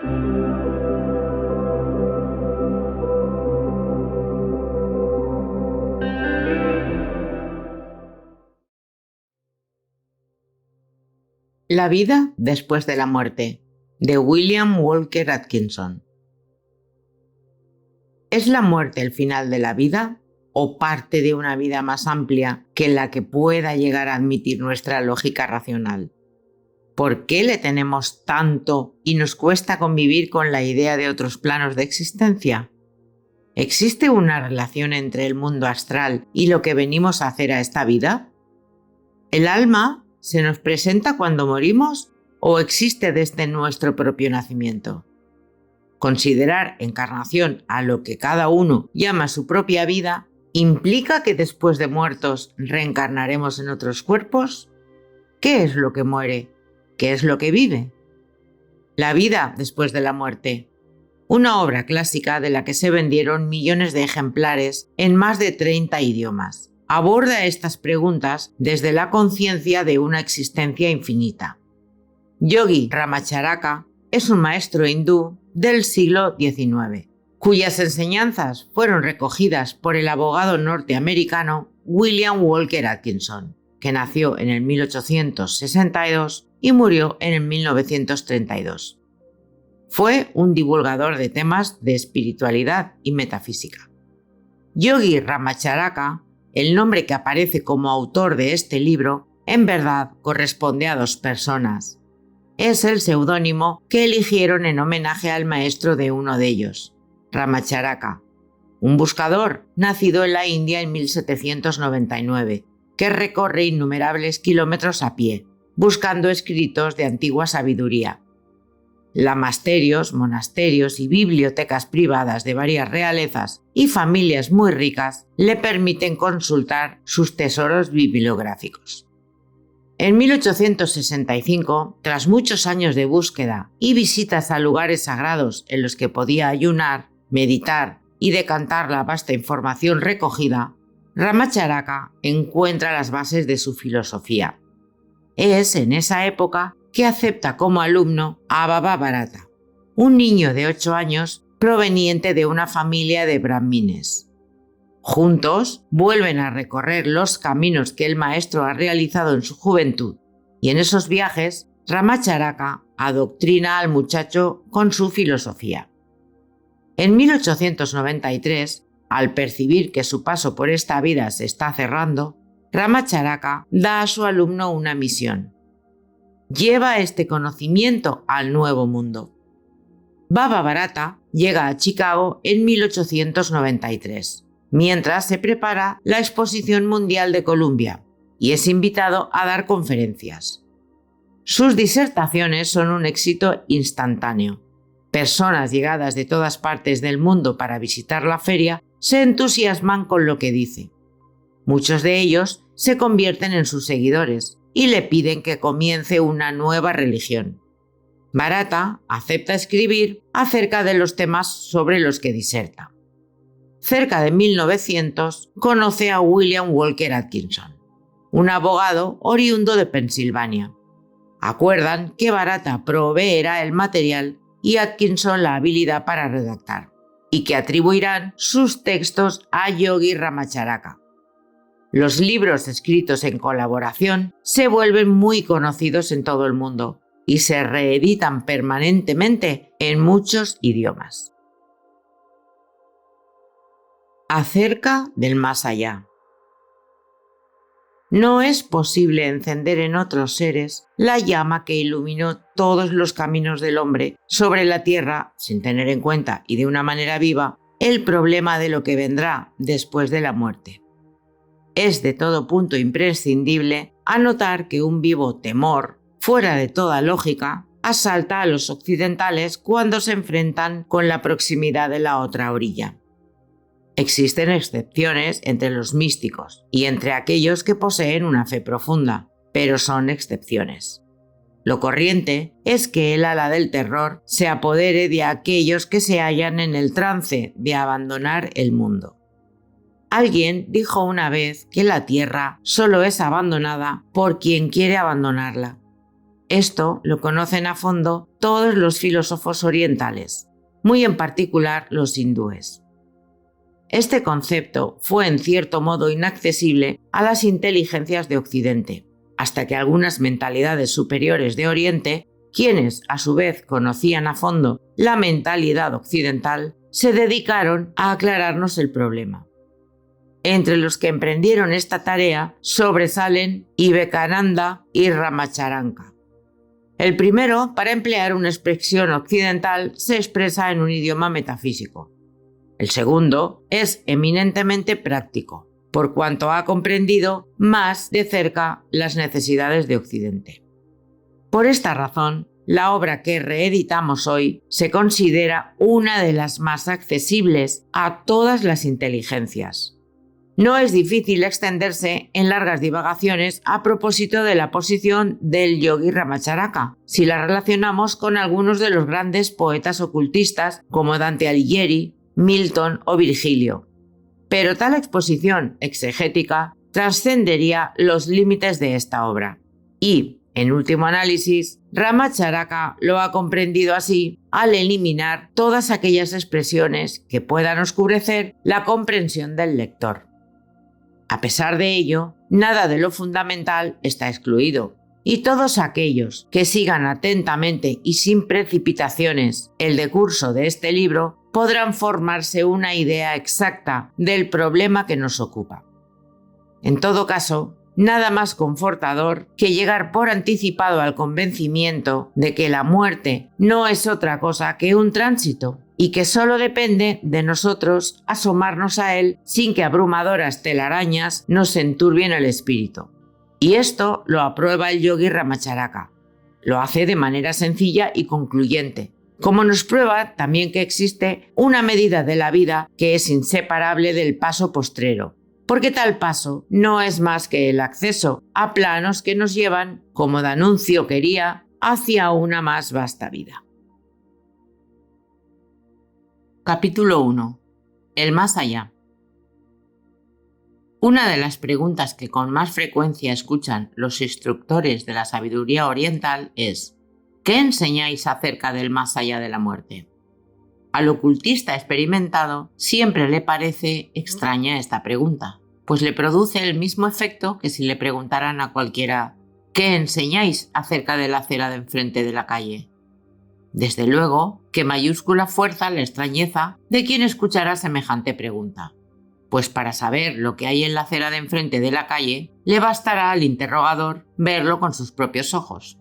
La vida después de la muerte, de William Walker Atkinson. ¿Es la muerte el final de la vida o parte de una vida más amplia que la que pueda llegar a admitir nuestra lógica racional? ¿Por qué le tenemos tanto y nos cuesta convivir con la idea de otros planos de existencia? ¿Existe una relación entre el mundo astral y lo que venimos a hacer a esta vida? ¿El alma se nos presenta cuando morimos o existe desde nuestro propio nacimiento? Considerar encarnación a lo que cada uno llama su propia vida ¿implica que después de muertos reencarnaremos en otros cuerpos? ¿Qué es lo que muere? ¿Qué es lo que vive? La vida después de la muerte. Una obra clásica de la que se vendieron millones de ejemplares en más de 30 idiomas. Aborda estas preguntas desde la conciencia de una existencia infinita. Yogi Ramacharaka es un maestro hindú del siglo XIX, cuyas enseñanzas fueron recogidas por el abogado norteamericano William Walker Atkinson, que nació en el 1862 y murió en el 1932. Fue un divulgador de temas de espiritualidad y metafísica. Yogi Ramacharaka, el nombre que aparece como autor de este libro, en verdad corresponde a dos personas. Es el seudónimo que eligieron en homenaje al maestro de uno de ellos, Ramacharaka, un buscador nacido en la India en 1799, que recorre innumerables kilómetros a pie, buscando escritos de antigua sabiduría. Lamasterios, monasterios y bibliotecas privadas de varias realezas y familias muy ricas le permiten consultar sus tesoros bibliográficos. En 1865, tras muchos años de búsqueda y visitas a lugares sagrados en los que podía ayunar, meditar y decantar la vasta información recogida, Ramacharaka encuentra las bases de su filosofía. Es en esa época que acepta como alumno a Baba Bharata, un niño de 8 años proveniente de una familia de brahmines. Juntos vuelven a recorrer los caminos que el maestro ha realizado en su juventud, y en esos viajes Ramacharaka adoctrina al muchacho con su filosofía. En 1893, al percibir que su paso por esta vida se está cerrando, Ramacharaka da a su alumno una misión. Lleva este conocimiento al Nuevo Mundo. Baba Bharata llega a Chicago en 1893, mientras se prepara la Exposición Mundial de Columbia, y es invitado a dar conferencias. Sus disertaciones son un éxito instantáneo. Personas llegadas de todas partes del mundo para visitar la feria se entusiasman con lo que dice. Muchos de ellos se convierten en sus seguidores y le piden que comience una nueva religión. Bharata acepta escribir acerca de los temas sobre los que diserta. Cerca de 1900 conoce a William Walker Atkinson, un abogado oriundo de Pensilvania. Acuerdan que Bharata proveerá el material y Atkinson la habilidad para redactar, y que atribuirán sus textos a Yogi Ramacharaka. Los libros escritos en colaboración se vuelven muy conocidos en todo el mundo y se reeditan permanentemente en muchos idiomas. Acerca del más allá. No es posible encender en otros seres la llama que iluminó todos los caminos del hombre sobre la tierra sin tener en cuenta y de una manera viva el problema de lo que vendrá después de la muerte. Es de todo punto imprescindible anotar que un vivo temor, fuera de toda lógica, asalta a los occidentales cuando se enfrentan con la proximidad de la otra orilla. Existen excepciones entre los místicos y entre aquellos que poseen una fe profunda, pero son excepciones. Lo corriente es que el ala del terror se apodere de aquellos que se hallan en el trance de abandonar el mundo. Alguien dijo una vez que la tierra solo es abandonada por quien quiere abandonarla. Esto lo conocen a fondo todos los filósofos orientales, muy en particular los hindúes. Este concepto fue en cierto modo inaccesible a las inteligencias de Occidente, hasta que algunas mentalidades superiores de Oriente, quienes a su vez conocían a fondo la mentalidad occidental, se dedicaron a aclararnos el problema. Entre los que emprendieron esta tarea sobresalen Vivekananda y Ramacharanka. El primero, para emplear una expresión occidental, se expresa en un idioma metafísico. El segundo es eminentemente práctico, por cuanto ha comprendido más de cerca las necesidades de Occidente. Por esta razón, la obra que reeditamos hoy se considera una de las más accesibles a todas las inteligencias. No es difícil extenderse en largas divagaciones a propósito de la posición del yogi Ramacharaka, si la relacionamos con algunos de los grandes poetas ocultistas como Dante Alighieri, Milton o Virgilio. Pero tal exposición exegética trascendería los límites de esta obra. Y, en último análisis, Ramacharaka lo ha comprendido así al eliminar todas aquellas expresiones que puedan oscurecer la comprensión del lector. A pesar de ello, nada de lo fundamental está excluido, y todos aquellos que sigan atentamente y sin precipitaciones el decurso de este libro podrán formarse una idea exacta del problema que nos ocupa. En todo caso, nada más confortador que llegar por anticipado al convencimiento de que la muerte no es otra cosa que un tránsito y que solo depende de nosotros asomarnos a él sin que abrumadoras telarañas nos enturbien el espíritu. Y esto lo aprueba el yogi Ramacharaka. Lo hace de manera sencilla y concluyente, como nos prueba también que existe una medida de la vida que es inseparable del paso postrero, porque tal paso no es más que el acceso a planos que nos llevan, como D'Annunzio quería, hacia una más vasta vida. Capítulo 1. El más allá. Una de las preguntas que con más frecuencia escuchan los instructores de la sabiduría oriental es: ¿qué enseñáis acerca del más allá de la muerte? Al ocultista experimentado siempre le parece extraña esta pregunta, pues le produce el mismo efecto que si le preguntaran a cualquiera: ¿qué enseñáis acerca de la acera de enfrente de la calle? Desde luego, que mayúscula fuerza la extrañeza de quien escuchará semejante pregunta, pues para saber lo que hay en la acera de enfrente de la calle, le bastará al interrogador verlo con sus propios ojos.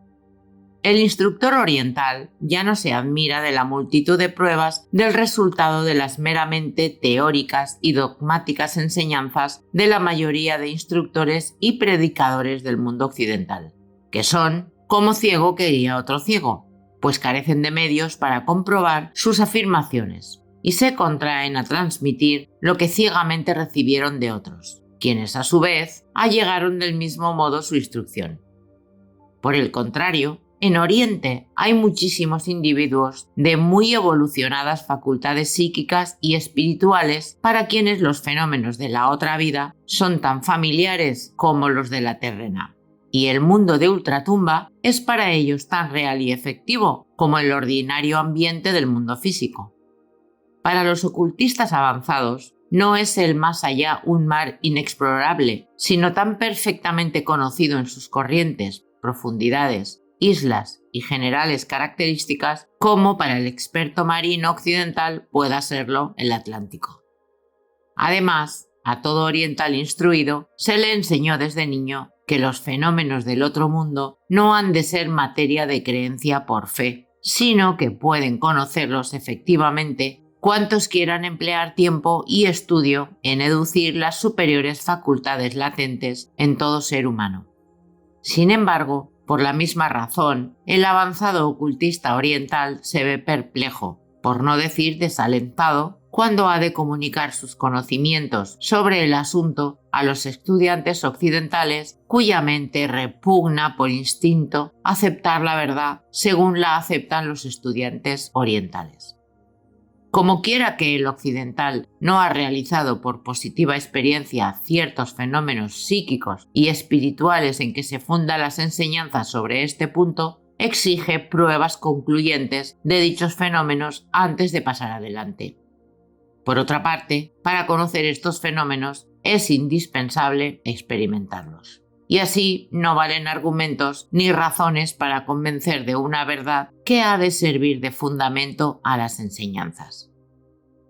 El instructor oriental ya no se admira de la multitud de pruebas del resultado de las meramente teóricas y dogmáticas enseñanzas de la mayoría de instructores y predicadores del mundo occidental, que son como ciego que guía a otro ciego, pues carecen de medios para comprobar sus afirmaciones y se contraen a transmitir lo que ciegamente recibieron de otros, quienes a su vez allegaron del mismo modo su instrucción. Por el contrario, en Oriente hay muchísimos individuos de muy evolucionadas facultades psíquicas y espirituales para quienes los fenómenos de la otra vida son tan familiares como los de la terrena. Y el mundo de ultratumba es para ellos tan real y efectivo como el ordinario ambiente del mundo físico. Para los ocultistas avanzados, no es el más allá un mar inexplorable, sino tan perfectamente conocido en sus corrientes, profundidades, islas y generales características como para el experto marino occidental pueda serlo el Atlántico. Además, a todo oriental instruido se le enseñó desde niño que los fenómenos del otro mundo no han de ser materia de creencia por fe, sino que pueden conocerlos efectivamente cuantos quieran emplear tiempo y estudio en educir las superiores facultades latentes en todo ser humano. Sin embargo, por la misma razón, el avanzado ocultista oriental se ve perplejo, por no decir desalentado, cuando ha de comunicar sus conocimientos sobre el asunto a los estudiantes occidentales cuya mente repugna por instinto aceptar la verdad según la aceptan los estudiantes orientales. Como quiera que el occidental no ha realizado por positiva experiencia ciertos fenómenos psíquicos y espirituales en que se fundan las enseñanzas sobre este punto, exige pruebas concluyentes de dichos fenómenos antes de pasar adelante. Por otra parte, para conocer estos fenómenos es indispensable experimentarlos. Y así no valen argumentos ni razones para convencer de una verdad que ha de servir de fundamento a las enseñanzas.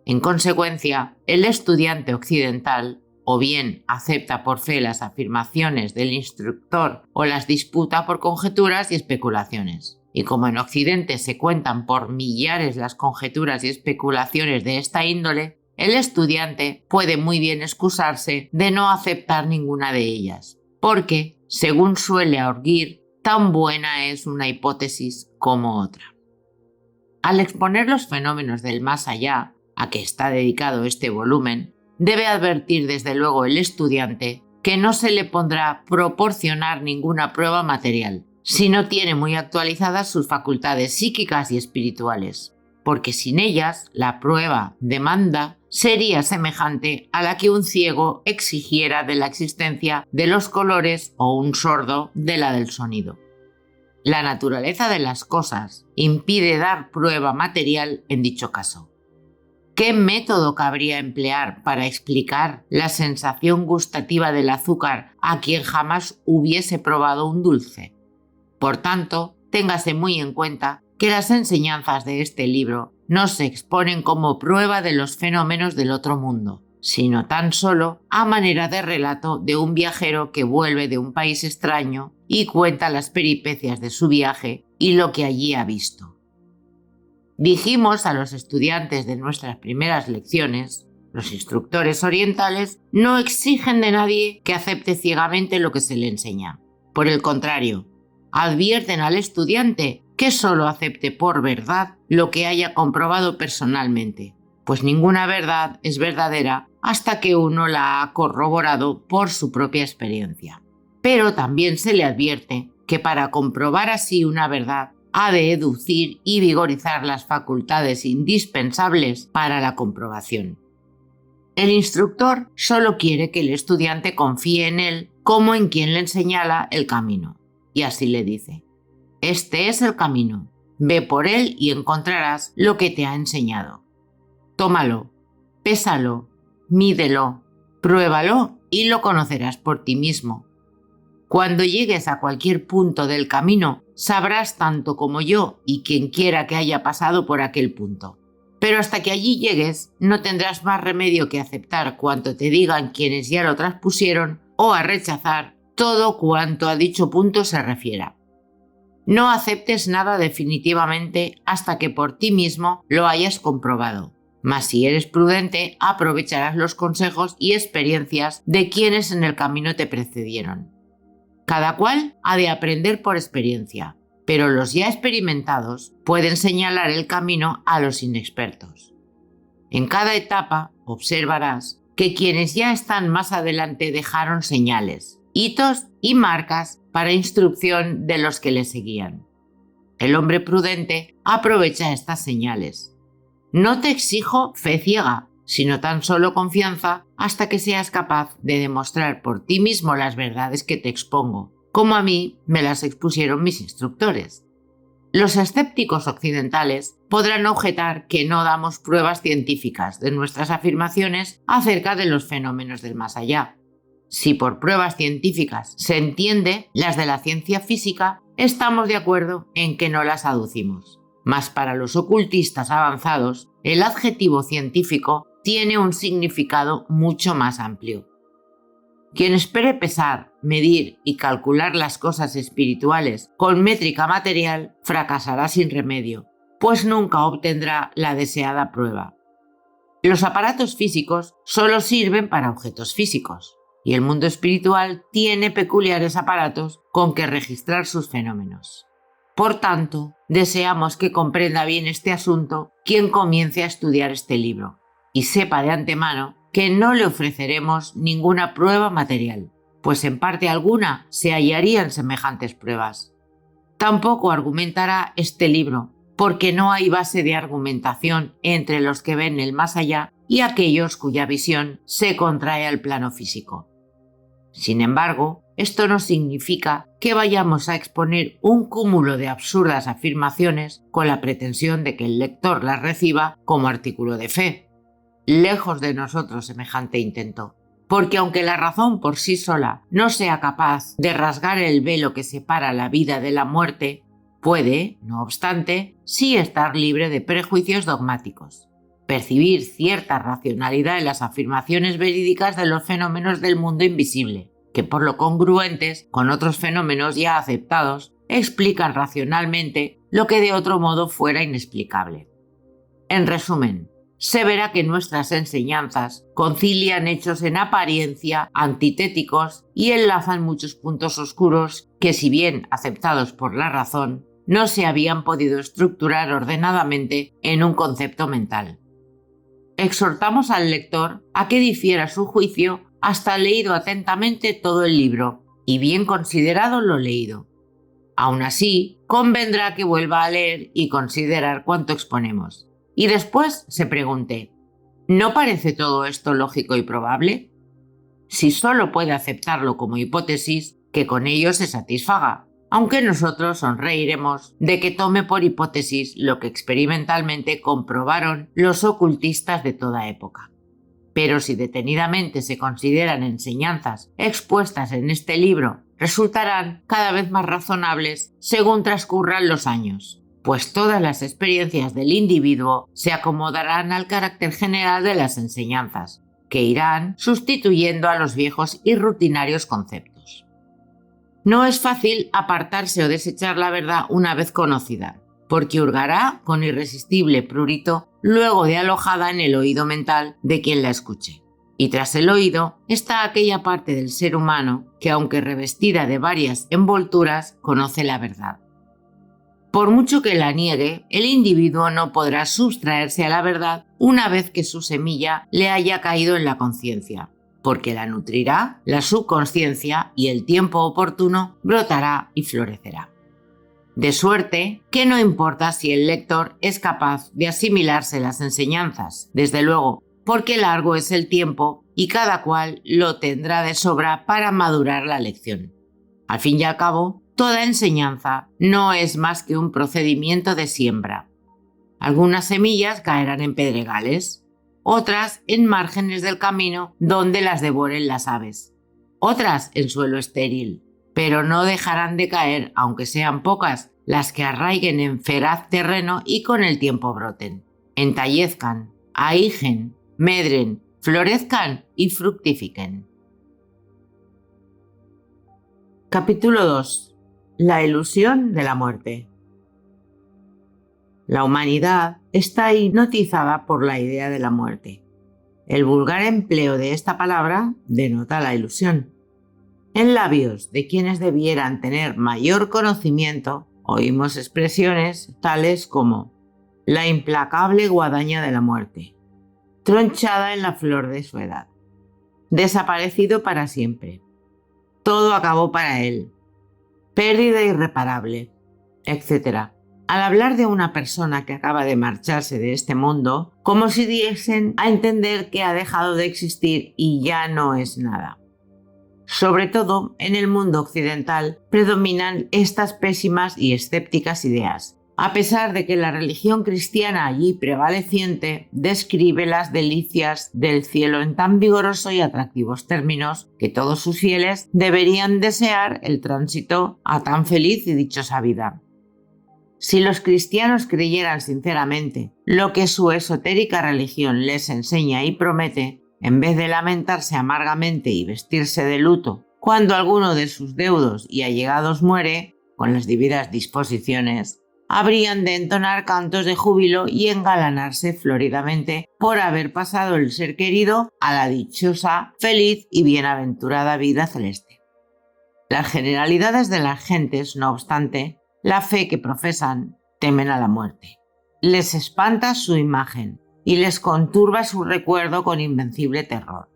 En consecuencia, el estudiante occidental o bien acepta por fe las afirmaciones del instructor o las disputa por conjeturas y especulaciones. Y como en Occidente se cuentan por millares las conjeturas y especulaciones de esta índole, el estudiante puede muy bien excusarse de no aceptar ninguna de ellas, porque, según suele Orgir, tan buena es una hipótesis como otra. Al exponer los fenómenos del más allá, a que está dedicado este volumen, debe advertir desde luego el estudiante que no se le pondrá proporcionar ninguna prueba material, si no tiene muy actualizadas sus facultades psíquicas y espirituales, porque sin ellas la prueba demanda sería semejante a la que un ciego exigiera de la existencia de los colores o un sordo de la del sonido. La naturaleza de las cosas impide dar prueba material en dicho caso. ¿Qué método cabría emplear para explicar la sensación gustativa del azúcar a quien jamás hubiese probado un dulce? Por tanto, téngase muy en cuenta que las enseñanzas de este libro no se exponen como prueba de los fenómenos del otro mundo, sino tan solo a manera de relato de un viajero que vuelve de un país extraño y cuenta las peripecias de su viaje y lo que allí ha visto. Dijimos a los estudiantes de nuestras primeras lecciones, los instructores orientales no exigen de nadie que acepte ciegamente lo que se le enseña. Por el contrario, advierten al estudiante que solo acepte por verdad lo que haya comprobado personalmente, pues ninguna verdad es verdadera hasta que uno la ha corroborado por su propia experiencia. Pero también se le advierte que para comprobar así una verdad ha de educir y vigorizar las facultades indispensables para la comprobación. El instructor solo quiere que el estudiante confíe en él como en quien le señala el camino, y así le dice: este es el camino, ve por él y encontrarás lo que te ha enseñado. Tómalo, pésalo, mídelo, pruébalo y lo conocerás por ti mismo. Cuando llegues a cualquier punto del camino, sabrás tanto como yo y quien quiera que haya pasado por aquel punto. Pero hasta que allí llegues, no tendrás más remedio que aceptar cuanto te digan quienes ya lo traspusieron o a rechazar todo cuanto a dicho punto se refiera. No aceptes nada definitivamente hasta que por ti mismo lo hayas comprobado. Mas si eres prudente, aprovecharás los consejos y experiencias de quienes en el camino te precedieron. Cada cual ha de aprender por experiencia, pero los ya experimentados pueden señalar el camino a los inexpertos. En cada etapa observarás que quienes ya están más adelante dejaron señales, hitos y marcas para instrucción de los que le seguían. El hombre prudente aprovecha estas señales. No te exijo fe ciega, sino tan solo confianza hasta que seas capaz de demostrar por ti mismo las verdades que te expongo, como a mí me las expusieron mis instructores. Los escépticos occidentales podrán objetar que no damos pruebas científicas de nuestras afirmaciones acerca de los fenómenos del más allá. Si por pruebas científicas se entiende las de la ciencia física, estamos de acuerdo en que no las aducimos. Mas para los ocultistas avanzados, el adjetivo científico tiene un significado mucho más amplio. Quien espere pesar, medir y calcular las cosas espirituales con métrica material fracasará sin remedio, pues nunca obtendrá la deseada prueba. Los aparatos físicos solo sirven para objetos físicos, y el mundo espiritual tiene peculiares aparatos con que registrar sus fenómenos. Por tanto, deseamos que comprenda bien este asunto quien comience a estudiar este libro, y sepa de antemano que no le ofreceremos ninguna prueba material, pues en parte alguna se hallarían semejantes pruebas. Tampoco argumentará este libro, porque no hay base de argumentación entre los que ven el más allá y aquellos cuya visión se contrae al plano físico. Sin embargo, esto no significa que vayamos a exponer un cúmulo de absurdas afirmaciones con la pretensión de que el lector las reciba como artículo de fe. Lejos de nosotros semejante intento. Porque aunque la razón por sí sola no sea capaz de rasgar el velo que separa la vida de la muerte, puede, no obstante, sí estar libre de prejuicios dogmáticos. Percibir cierta racionalidad en las afirmaciones verídicas de los fenómenos del mundo invisible, que por lo congruentes con otros fenómenos ya aceptados, explican racionalmente lo que de otro modo fuera inexplicable. En resumen, se verá que nuestras enseñanzas concilian hechos en apariencia antitéticos y enlazan muchos puntos oscuros que, si bien aceptados por la razón, no se habían podido estructurar ordenadamente en un concepto mental. Exhortamos al lector a que difiera su juicio hasta leído atentamente todo el libro y bien considerado lo leído. Aún así, convendrá que vuelva a leer y considerar cuanto exponemos. Y después se pregunte, ¿no parece todo esto lógico y probable? Si solo puede aceptarlo como hipótesis, que con ello se satisfaga, aunque nosotros sonreiremos de que tome por hipótesis lo que experimentalmente comprobaron los ocultistas de toda época. Pero si detenidamente se consideran enseñanzas expuestas en este libro, resultarán cada vez más razonables según transcurran los años, pues todas las experiencias del individuo se acomodarán al carácter general de las enseñanzas, que irán sustituyendo a los viejos y rutinarios conceptos. No es fácil apartarse o desechar la verdad una vez conocida, porque hurgará con irresistible prurito luego de alojada en el oído mental de quien la escuche. Y tras el oído está aquella parte del ser humano que, aunque revestida de varias envolturas, conoce la verdad. Por mucho que la niegue, el individuo no podrá sustraerse a la verdad una vez que su semilla le haya caído en la conciencia, porque la nutrirá la subconsciencia y el tiempo oportuno brotará y florecerá. De suerte que no importa si el lector es capaz de asimilarse las enseñanzas, desde luego, porque largo es el tiempo y cada cual lo tendrá de sobra para madurar la lección. Al fin y al cabo, toda enseñanza no es más que un procedimiento de siembra. Algunas semillas caerán en pedregales, otras en márgenes del camino donde las devoren las aves, otras en suelo estéril, pero no dejarán de caer, aunque sean pocas, las que arraiguen en feraz terreno y con el tiempo broten, entallezcan, ahijen, medren, florezcan y fructifiquen. Capítulo 2. La ilusión de la muerte. La humanidad está hipnotizada por la idea de la muerte. El vulgar empleo de esta palabra denota la ilusión. En labios de quienes debieran tener mayor conocimiento, oímos expresiones tales como la implacable guadaña de la muerte, tronchada en la flor de su edad, desaparecido para siempre, todo acabó para él, pérdida irreparable, etc. Al hablar de una persona que acaba de marcharse de este mundo, como si diesen a entender que ha dejado de existir y ya no es nada. Sobre todo, en el mundo occidental predominan estas pésimas y escépticas ideas, a pesar de que la religión cristiana allí prevaleciente describe las delicias del cielo en tan vigorosos y atractivos términos que todos sus fieles deberían desear el tránsito a tan feliz y dichosa vida. Si los cristianos creyeran sinceramente lo que su esotérica religión les enseña y promete, en vez de lamentarse amargamente y vestirse de luto cuando alguno de sus deudos y allegados muere, con las debidas disposiciones, habrían de entonar cantos de júbilo y engalanarse floridamente por haber pasado el ser querido a la dichosa, feliz y bienaventurada vida celeste. Las generalidades de las gentes, no obstante, la fe que profesan, temen a la muerte. Les espanta su imagen y les conturba su recuerdo con invencible terror.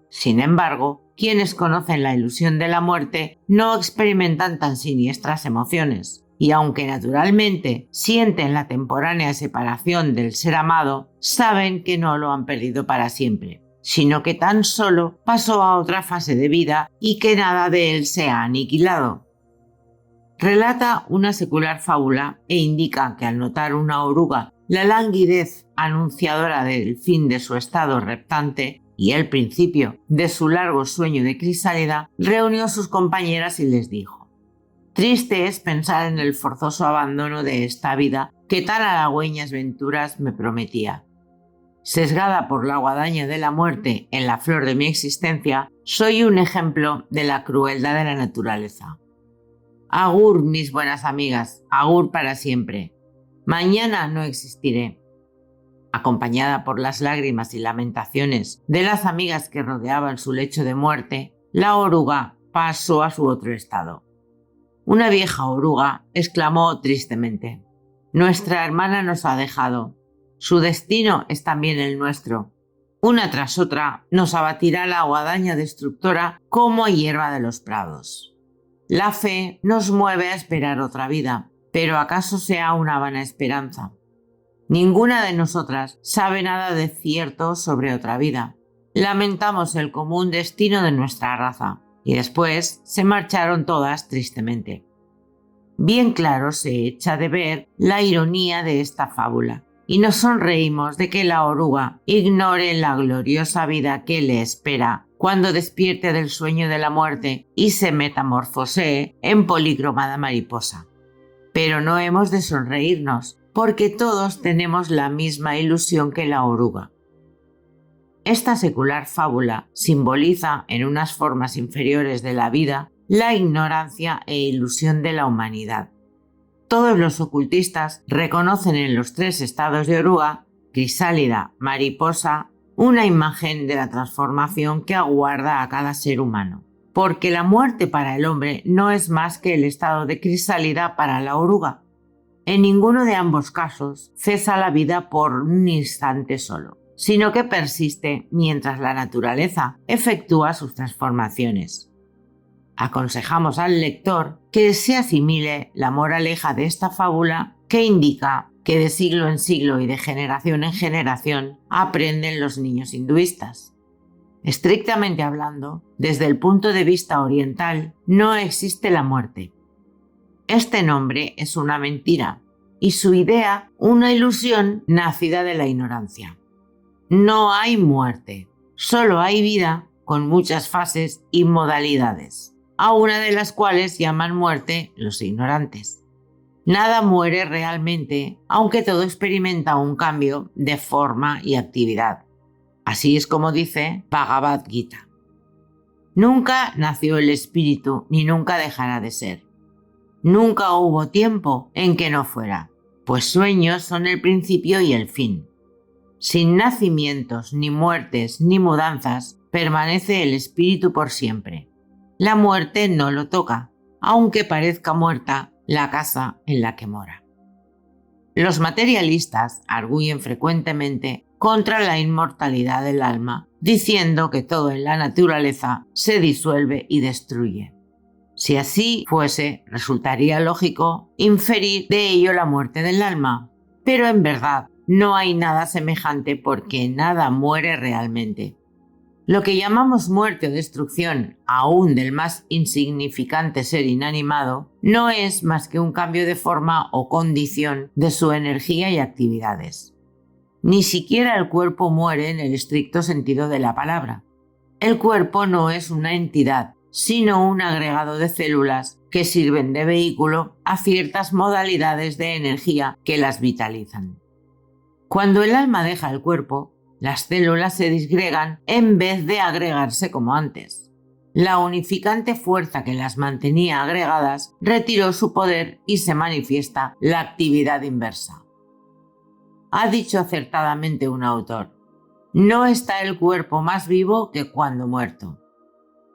Sin embargo, quienes conocen la ilusión de la muerte no experimentan tan siniestras emociones, y aunque naturalmente sienten la temporánea separación del ser amado, saben que no lo han perdido para siempre, sino que tan solo pasó a otra fase de vida y que nada de él se ha aniquilado. Relata una secular fábula e indica que al notar una oruga la languidez anunciadora del fin de su estado reptante y el principio de su largo sueño de crisálida, reunió a sus compañeras y les dijo: «Triste es pensar en el forzoso abandono de esta vida que tan halagüeñas venturas me prometía. Sesgada por la guadaña de la muerte en la flor de mi existencia, soy un ejemplo de la crueldad de la naturaleza. Agur, mis buenas amigas, agur para siempre. Mañana no existiré». Acompañada por las lágrimas y lamentaciones de las amigas que rodeaban su lecho de muerte, la oruga pasó a su otro estado. Una vieja oruga exclamó tristemente: «Nuestra hermana nos ha dejado. Su destino es también el nuestro. Una tras otra nos abatirá la guadaña destructora como hierba de los prados. La fe nos mueve a esperar otra vida, pero ¿acaso sea una vana esperanza? Ninguna de nosotras sabe nada de cierto sobre otra vida. Lamentamos el común destino de nuestra raza». Y después se marcharon todas tristemente. Bien claro se echa de ver la ironía de esta fábula, y nos sonreímos de que la oruga ignore la gloriosa vida que le espera cuando despierte del sueño de la muerte y se metamorfosee en policromada mariposa. Pero no hemos de sonreírnos, porque todos tenemos la misma ilusión que la oruga. Esta secular fábula simboliza en unas formas inferiores de la vida la ignorancia e ilusión de la humanidad. Todos los ocultistas reconocen en los tres estados de oruga, crisálida, mariposa, una imagen de la transformación que aguarda a cada ser humano, porque la muerte para el hombre no es más que el estado de crisálida para la oruga. En ninguno de ambos casos cesa la vida por un instante solo, sino que persiste mientras la naturaleza efectúa sus transformaciones. Aconsejamos al lector que se asimile la moraleja de esta fábula, que indica que de siglo en siglo y de generación en generación aprenden los niños hinduistas. Estrictamente hablando, desde el punto de vista oriental, no existe la muerte. Este nombre es una mentira y su idea una ilusión nacida de la ignorancia. No hay muerte, solo hay vida con muchas fases y modalidades, a una de las cuales llaman muerte los ignorantes. Nada muere realmente, aunque todo experimenta un cambio de forma y actividad. Así es como dice Bhagavad Gita. Nunca nació el espíritu ni nunca dejará de ser. Nunca hubo tiempo en que no fuera, pues sueños son el principio y el fin. Sin nacimientos, ni muertes, ni mudanzas, permanece el espíritu por siempre. La muerte no lo toca, aunque parezca muerta la casa en la que mora. Los materialistas arguyen frecuentemente contra la inmortalidad del alma, diciendo que todo en la naturaleza se disuelve y destruye. Si así fuese, resultaría lógico inferir de ello la muerte del alma, pero en verdad no hay nada semejante porque nada muere realmente. Lo que llamamos muerte o destrucción, aún del más insignificante ser inanimado, no es más que un cambio de forma o condición de su energía y actividades. Ni siquiera el cuerpo muere en el estricto sentido de la palabra. El cuerpo no es una entidad, sino un agregado de células que sirven de vehículo a ciertas modalidades de energía que las vitalizan. Cuando el alma deja el cuerpo, las células se disgregan en vez de agregarse como antes. La unificante fuerza que las mantenía agregadas retiró su poder y se manifiesta la actividad inversa. Ha dicho acertadamente un autor: no está el cuerpo más vivo que cuando muerto.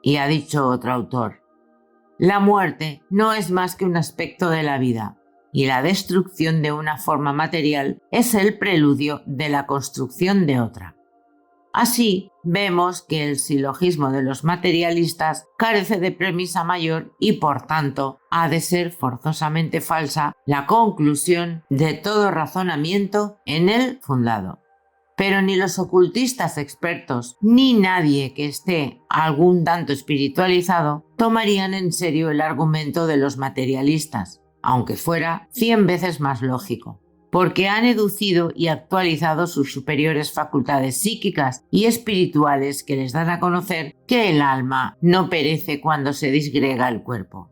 Y ha dicho otro autor: la muerte no es más que un aspecto de la vida, y la destrucción de una forma material es el preludio de la construcción de otra. Así, vemos que el silogismo de los materialistas carece de premisa mayor y, por tanto, ha de ser forzosamente falsa la conclusión de todo razonamiento en él fundado. Pero ni los ocultistas expertos ni nadie que esté algún tanto espiritualizado tomarían en serio el argumento de los materialistas, aunque fuera 100 veces más lógico, porque han educido y actualizado sus superiores facultades psíquicas y espirituales que les dan a conocer que el alma no perece cuando se disgrega el cuerpo.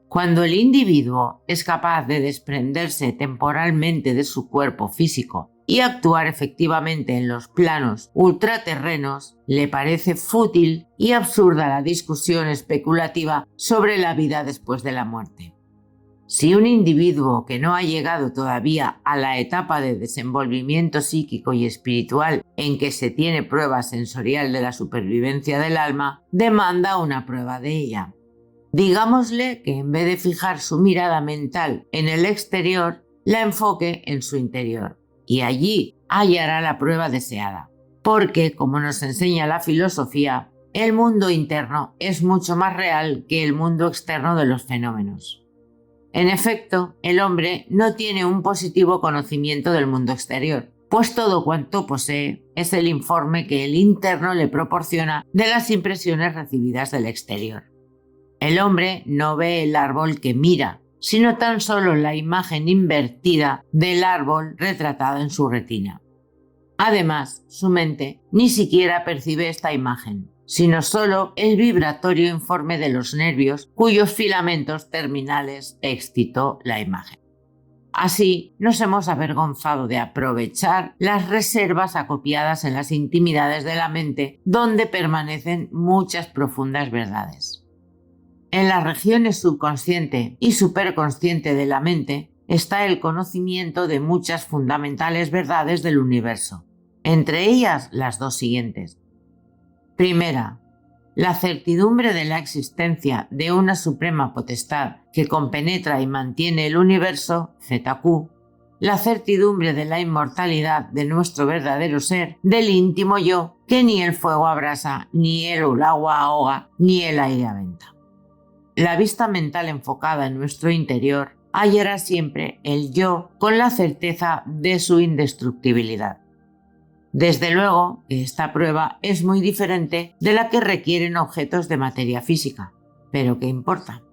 Cuando el individuo es capaz de desprenderse temporalmente de su cuerpo físico y actuar efectivamente en los planos ultraterrenos, le parece fútil y absurda la discusión especulativa sobre la vida después de la muerte. Si un individuo que no ha llegado todavía a la etapa de desenvolvimiento psíquico y espiritual en que se tiene prueba sensorial de la supervivencia del alma, demanda una prueba de ella. Digámosle que en vez de fijar su mirada mental en el exterior, la enfoque en su interior, y allí hallará la prueba deseada. Porque, como nos enseña la filosofía, el mundo interno es mucho más real que el mundo externo de los fenómenos. En efecto, el hombre no tiene un positivo conocimiento del mundo exterior, pues todo cuanto posee es el informe que el interno le proporciona de las impresiones recibidas del exterior. El hombre no ve el árbol que mira, sino tan solo la imagen invertida del árbol retratada en su retina. Además, su mente ni siquiera percibe esta imagen, sino solo el vibratorio informe de los nervios cuyos filamentos terminales excitó la imagen. Así, nos hemos avergonzado de aprovechar las reservas acopiadas en las intimidades de la mente, donde permanecen muchas profundas verdades. En las regiones subconsciente y superconsciente de la mente está el conocimiento de muchas fundamentales verdades del universo, entre ellas las dos siguientes. Primera, la certidumbre de la existencia de una suprema potestad que compenetra y mantiene el universo, ZQ, la certidumbre de la inmortalidad de nuestro verdadero ser, del íntimo yo, que ni el fuego abrasa, ni el agua ahoga, ni el aire aventa. La vista mental enfocada en nuestro interior hallará siempre el yo con la certeza de su indestructibilidad. Desde luego que esta prueba es muy diferente de la que requieren objetos de materia física, pero ¿qué importa?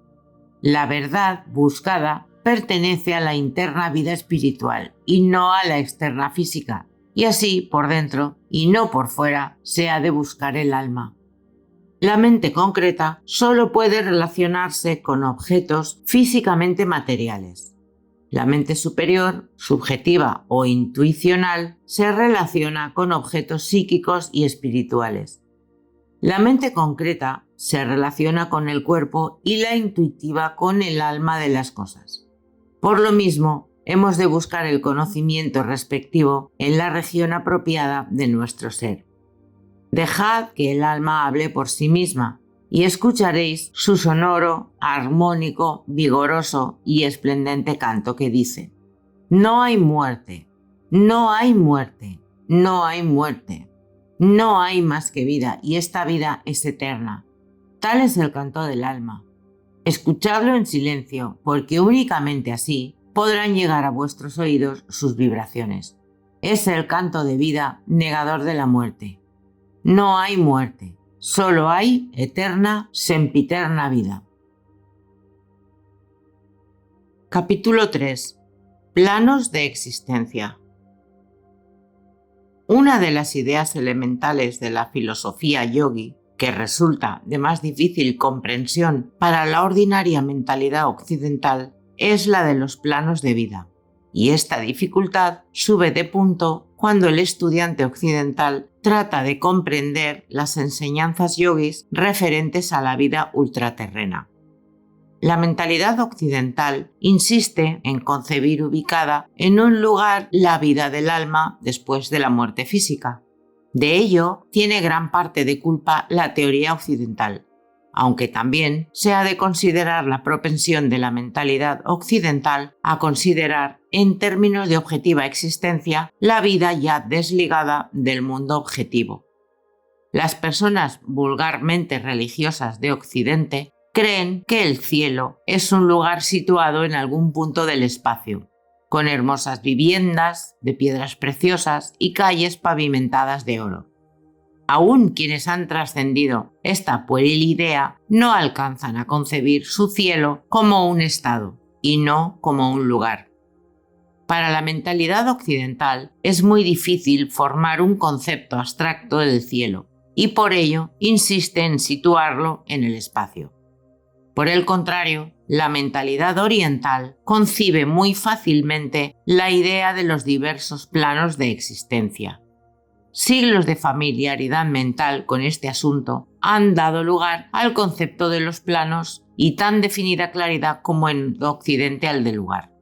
La verdad buscada pertenece a la interna vida espiritual y no a la externa física, y así por dentro y no por fuera se ha de buscar el alma. La mente concreta solo puede relacionarse con objetos físicamente materiales. La mente superior, subjetiva o intuicional, se relaciona con objetos psíquicos y espirituales. La mente concreta se relaciona con el cuerpo y la intuitiva con el alma de las cosas. Por lo mismo, hemos de buscar el conocimiento respectivo en la región apropiada de nuestro ser. Dejad que el alma hable por sí misma y escucharéis su sonoro, armónico, vigoroso y esplendente canto que dice: no hay muerte, no hay muerte, no hay muerte, no hay más que vida y esta vida es eterna. Tal es el canto del alma. Escuchadlo en silencio, porque únicamente así podrán llegar a vuestros oídos sus vibraciones. Es el canto de vida negador de la muerte. No hay muerte, solo hay eterna, sempiterna vida. Capítulo 3. Planos de existencia. Una de las ideas elementales de la filosofía yogi, que resulta de más difícil comprensión para la ordinaria mentalidad occidental, es la de los planos de vida. Y esta dificultad sube de punto cuando el estudiante occidental trata de comprender las enseñanzas yogis referentes a la vida ultraterrena. La mentalidad occidental insiste en concebir ubicada en un lugar la vida del alma después de la muerte física. De ello tiene gran parte de culpa la teoría occidental, aunque también se ha de considerar la propensión de la mentalidad occidental a considerar en términos de objetiva existencia la vida ya desligada del mundo objetivo. Las personas vulgarmente religiosas de Occidente creen que el cielo es un lugar situado en algún punto del espacio. con hermosas viviendas de piedras preciosas y calles pavimentadas de oro. Aún quienes han trascendido esta pueril idea no alcanzan a concebir su cielo como un estado y no como un lugar. Para la mentalidad occidental es muy difícil formar un concepto abstracto del cielo y por ello insiste en situarlo en el espacio. Por el contrario, la mentalidad oriental concibe muy fácilmente la idea de los diversos planos de existencia. Siglos de familiaridad mental con este asunto han dado lugar al concepto de los planos y tan definida claridad como en Occidente al del lugar.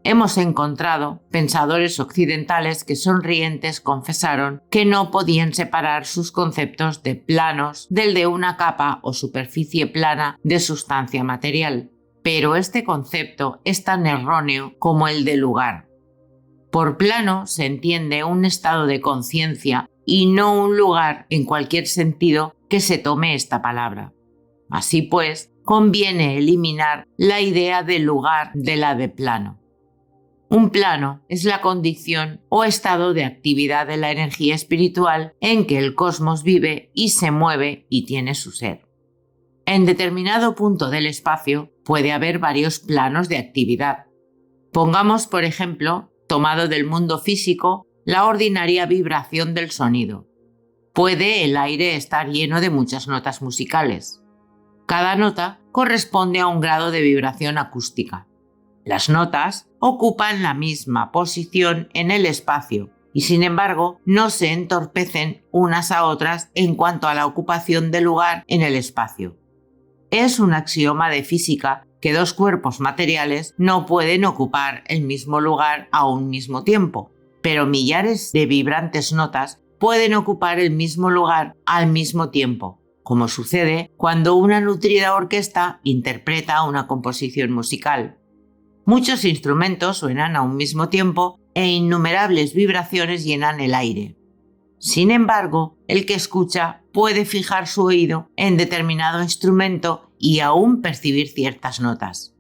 Hemos encontrado pensadores occidentales que sonrientes confesaron que no podían separar sus conceptos de planos del de una capa o superficie plana de sustancia material, pero este concepto es tan erróneo como el de lugar. Por plano se entiende un estado de conciencia y no un lugar en cualquier sentido que se tome esta palabra. Así pues, conviene eliminar la idea de lugar de la de plano. Un plano es la condición o estado de actividad de la energía espiritual en que el cosmos vive y se mueve y tiene su ser. En determinado punto del espacio puede haber varios planos de actividad. Pongamos, por ejemplo, tomado del mundo físico, la ordinaria vibración del sonido. Puede el aire estar lleno de muchas notas musicales. Cada nota corresponde a un grado de vibración acústica. Las notas ocupan la misma posición en el espacio y, sin embargo, no se entorpecen unas a otras en cuanto a la ocupación de lugar en el espacio. Es un axioma de física que dos cuerpos materiales no pueden ocupar el mismo lugar a un mismo tiempo, pero millares de vibrantes notas pueden ocupar el mismo lugar al mismo tiempo, como sucede cuando una nutrida orquesta interpreta una composición musical. Muchos instrumentos suenan a un mismo tiempo e innumerables vibraciones llenan el aire. Sin embargo, el que escucha puede fijar su oído en determinado instrumento y aún percibir ciertas notas.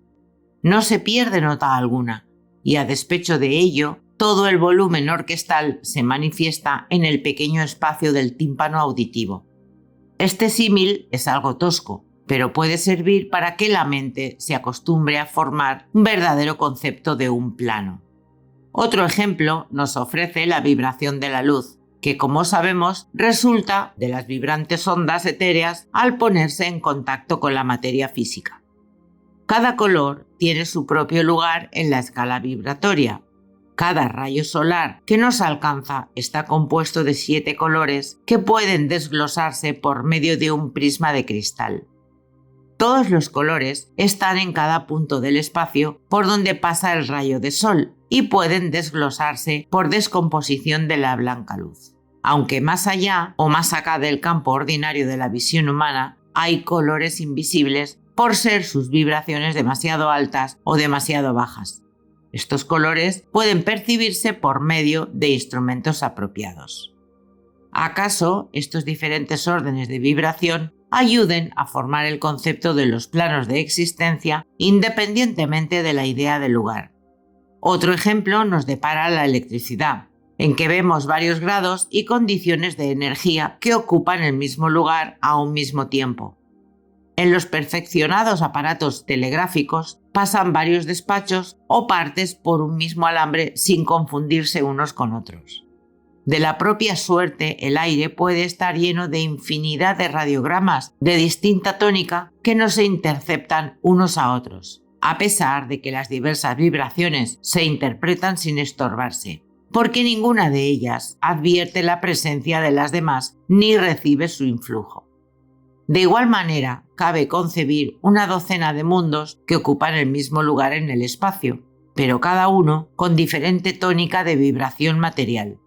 No se pierde nota alguna, y a despecho de ello, todo el volumen orquestal se manifiesta en el pequeño espacio del tímpano auditivo. Este símil es algo tosco, pero puede servir para que la mente se acostumbre a formar un verdadero concepto de un plano. Otro ejemplo nos ofrece la vibración de la luz, que, como sabemos, resulta de las vibrantes ondas etéreas al ponerse en contacto con la materia física. Cada color tiene su propio lugar en la escala vibratoria. Cada rayo solar que nos alcanza está compuesto de 7 colores que pueden desglosarse por medio de un prisma de cristal. Todos los colores están en cada punto del espacio por donde pasa el rayo de sol y pueden desglosarse por descomposición de la blanca luz. Aunque más allá o más acá del campo ordinario de la visión humana hay colores invisibles por ser sus vibraciones demasiado altas o demasiado bajas. Estos colores pueden percibirse por medio de instrumentos apropiados. ¿Acaso estos diferentes órdenes de vibración ayuden a formar el concepto de los planos de existencia independientemente de la idea del lugar? Otro ejemplo nos depara la electricidad, en que vemos varios grados y condiciones de energía que ocupan el mismo lugar a un mismo tiempo. En los perfeccionados aparatos telegráficos pasan varios despachos o partes por un mismo alambre sin confundirse unos con otros. De la propia suerte, el aire puede estar lleno de infinidad de radiogramas de distinta tónica que no se interceptan unos a otros, a pesar de que las diversas vibraciones se interpretan sin estorbarse, porque ninguna de ellas advierte la presencia de las demás ni recibe su influjo. De igual manera, cabe concebir una docena de mundos que ocupan el mismo lugar en el espacio, pero cada uno con diferente tónica de vibración material,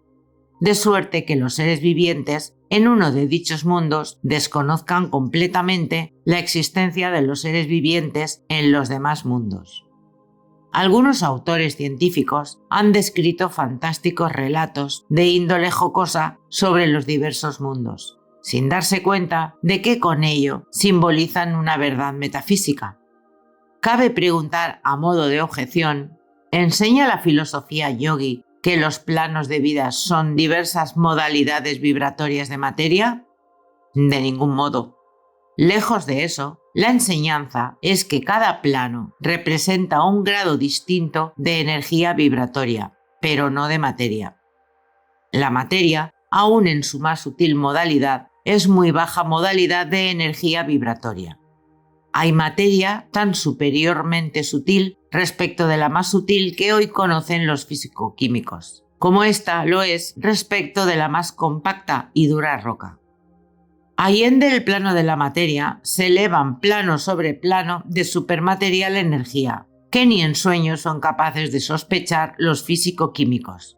de suerte que los seres vivientes en uno de dichos mundos desconozcan completamente la existencia de los seres vivientes en los demás mundos. Algunos autores científicos han descrito fantásticos relatos de índole jocosa sobre los diversos mundos, sin darse cuenta de que con ello simbolizan una verdad metafísica. Cabe preguntar a modo de objeción, ¿Enseña la filosofía yogi que los planos de vida son diversas modalidades vibratorias de materia? De ningún modo. Lejos de eso, la enseñanza es que cada plano representa un grado distinto de energía vibratoria, pero no de materia. La materia, aun en su más sutil modalidad, es muy baja modalidad de energía vibratoria. Hay materia tan superiormente sutil respecto de la más sutil que hoy conocen los físico-químicos, como esta lo es respecto de la más compacta y dura roca. Allende el plano de la materia se elevan plano sobre plano de supermaterial energía, que ni en sueños son capaces de sospechar los físico-químicos.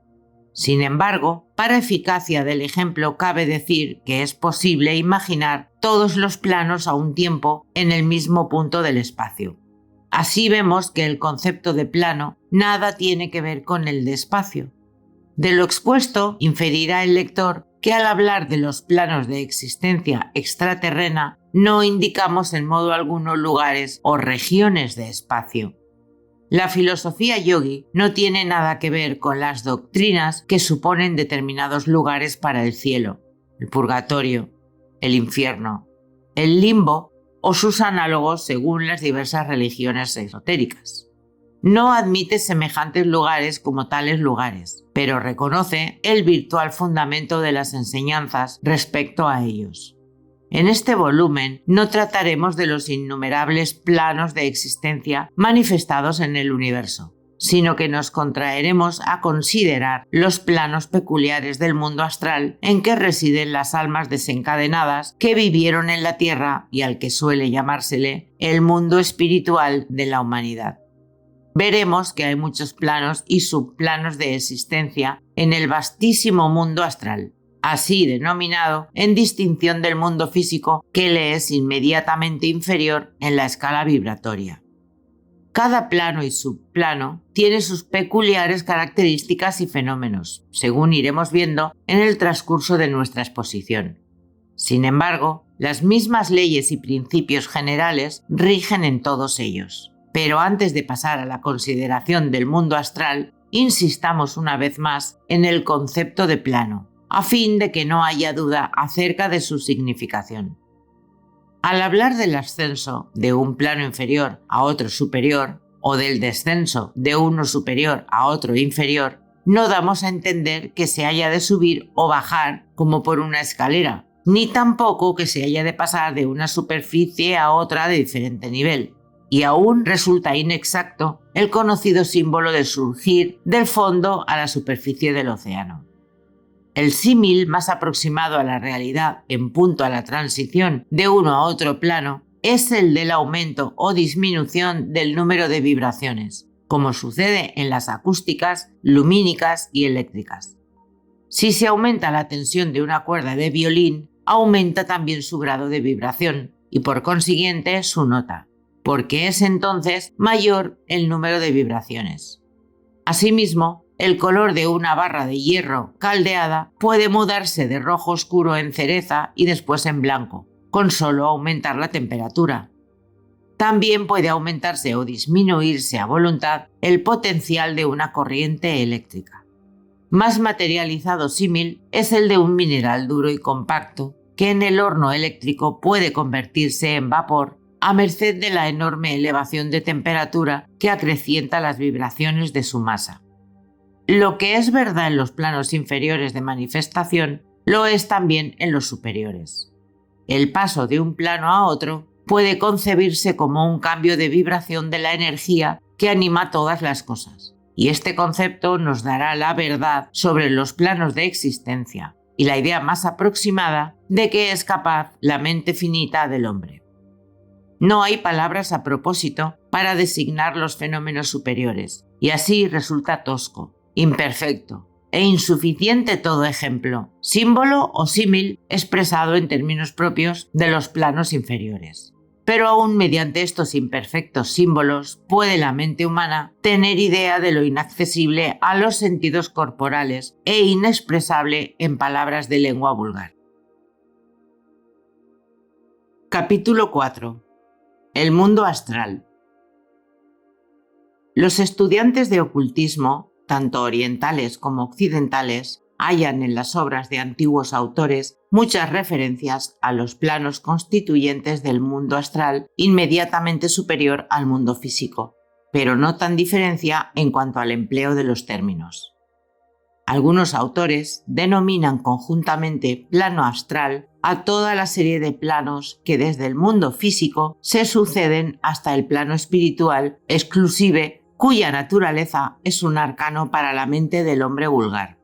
Sin embargo, para eficacia del ejemplo cabe decir que es posible imaginar todos los planos a un tiempo en el mismo punto del espacio. Así vemos que el concepto de plano nada tiene que ver con el de espacio. De lo expuesto, inferirá el lector que al hablar de los planos de existencia extraterrena no indicamos en modo alguno lugares o regiones de espacio. La filosofía yogi no tiene nada que ver con las doctrinas que suponen determinados lugares para el cielo, el purgatorio, el infierno, el limbo o sus análogos según las diversas religiones esotéricas. No admite semejantes lugares como tales lugares, pero reconoce el virtual fundamento de las enseñanzas respecto a ellos. En este volumen no trataremos de los innumerables planos de existencia manifestados en el universo, sino que nos contraeremos a considerar los planos peculiares del mundo astral en que residen las almas desencadenadas que vivieron en la Tierra y al que suele llamársele el mundo espiritual de la humanidad. Veremos que hay muchos planos y subplanos de existencia en el vastísimo mundo astral, así denominado en distinción del mundo físico que le es inmediatamente inferior en la escala vibratoria. Cada plano y subplano tiene sus peculiares características y fenómenos, según iremos viendo en el transcurso de nuestra exposición. Sin embargo, las mismas leyes y principios generales rigen en todos ellos. Pero antes de pasar a la consideración del mundo astral, insistamos una vez más en el concepto de plano, a fin de que no haya duda acerca de su significación. Al hablar del ascenso de un plano inferior a otro superior, o del descenso de uno superior a otro inferior, no damos a entender que se haya de subir o bajar como por una escalera, ni tampoco que se haya de pasar de una superficie a otra de diferente nivel. Y aún resulta inexacto el conocido símbolo de surgir del fondo a la superficie del océano. El símil más aproximado a la realidad en punto a la transición de uno a otro plano es el del aumento o disminución del número de vibraciones, como sucede en las acústicas, lumínicas y eléctricas. Si se aumenta la tensión de una cuerda de violín, aumenta también su grado de vibración y por consiguiente su nota, porque es entonces mayor el número de vibraciones. Asimismo, el color de una barra de hierro caldeada puede mudarse de rojo oscuro en cereza y después en blanco, con solo aumentar la temperatura. También puede aumentarse o disminuirse a voluntad el potencial de una corriente eléctrica. Más materializado símil es el de un mineral duro y compacto, que en el horno eléctrico puede convertirse en vapor a merced de la enorme elevación de temperatura que acrecienta las vibraciones de su masa. Lo que es verdad en los planos inferiores de manifestación, lo es también en los superiores. El paso de un plano a otro puede concebirse como un cambio de vibración de la energía que anima todas las cosas, y este concepto nos dará la verdad sobre los planos de existencia y la idea más aproximada de que es capaz la mente finita del hombre. No hay palabras a propósito para designar los fenómenos superiores, y así resulta tosco, imperfecto e insuficiente todo ejemplo, símbolo o símil expresado en términos propios de los planos inferiores. Pero aún mediante estos imperfectos símbolos puede la mente humana tener idea de lo inaccesible a los sentidos corporales e inexpresable en palabras de lengua vulgar. Capítulo 4. El mundo astral. Los estudiantes de ocultismo, tanto orientales como occidentales, hallan en las obras de antiguos autores muchas referencias a los planos constituyentes del mundo astral inmediatamente superior al mundo físico, pero notan diferencia en cuanto al empleo de los términos. Algunos autores denominan conjuntamente plano astral a toda la serie de planos que desde el mundo físico se suceden hasta el plano espiritual exclusive, cuya naturaleza es un arcano para la mente del hombre vulgar.